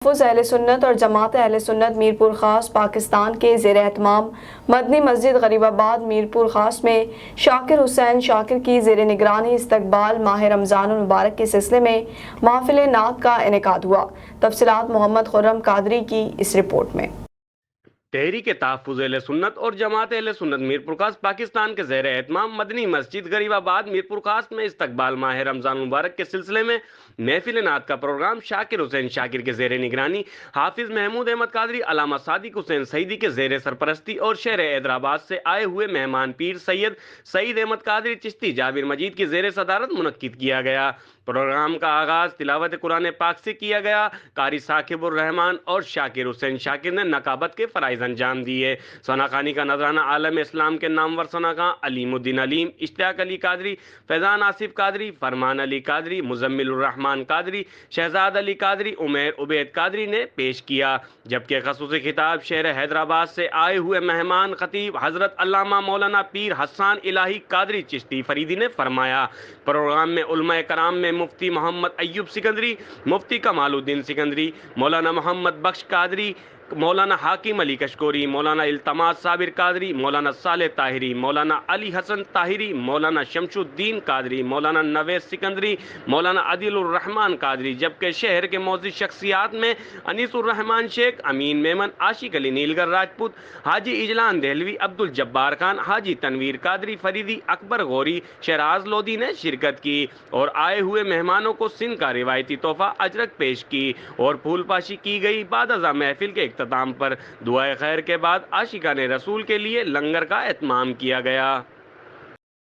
تحفظ اہل سنت اور جماعت اہل سنت میرپور خاص پاکستان کے زیر اہتمام مدنی مسجد غریب آباد میرپور خاص میں شاکر حسین شاکر کی زیر نگرانی استقبال ماہ رمضان المبارک کے سلسلے میں محفل نعت کا انعقاد ہوا۔ تفصیلات محمد خرم قادری کی اس رپورٹ میں۔ تحریک تحفظ اہل سنت اور جماعت اہل سنت میرپور خاص پاکستان کے زیر اہتمام مدنی مسجد غریب آباد میرپور خاص میں استقبال ماہ رمضان المبارک کے سلسلے میں محفل نعت کا پروگرام شاکر حسین شاکر کے زیر نگرانی، حافظ محمود احمد قادری، علامہ صادق حسین سعیدی کے زیر سرپرستی اور شہر حیدرآباد سے آئے ہوئے مہمان پیر سید سعید احمد قادری چشتی جابر مجید کی زیر صدارت منعقد کیا گیا۔ پروگرام کا آغاز تلاوت قرآن پاک سے کیا گیا۔ قاری ثاقب الرحمان اور شاکر حسین شاکر نے نقابت کے فرائض انجام دیے۔ ثنا خوانی کا نذرانہ عالم اسلام کے نامور ثنا خواں علیم الدین علیم، اشتیاق علی قادری، فیضان آصف قادری، فرمان علی قادری، مزمل الرحمان قادری، شہزاد علی قادری، عمیر عبید قادری نے پیش کیا، جبکہ خصوصی خطاب شہر حیدرآباد سے آئے ہوئے مہمان خطیب حضرت علامہ مولانا پیر حسان الہی قادری چشتی فریدی نے فرمایا۔ پروگرام میں علماء کرام میں مفتی محمد ایوب سکندری، مفتی کمال الدین سکندری، مولانا محمد بخش قادری، مولانا حاکم علی کشکوری، مولانا التماس صابر قادری، مولانا صالح طاہری، مولانا علی حسن طاہری، مولانا شمش الدین قادری، مولانا نویس سکندری، مولانا عادل الرحمان قادری، جبکہ شہر کے معزز شخصیات میں انیس الرحمان شیخ، امین میمن، عاشق علی نیلگر راجپوت، حاجی اجلان دہلوی، عبد الجبار خان، حاجی تنویر قادری فریدی، اکبر غوری، شہراز لودھی نے شرکت کی اور آئے ہوئے مہمانوں کو سندھ کا روایتی تحفہ اجرک پیش کی اور پھول پاشی کی گئی۔ بعد ازاں محفل کے اختتام پر دعائے خیر کے بعد عاشقان رسول کے لیے لنگر کا اہتمام کیا گیا۔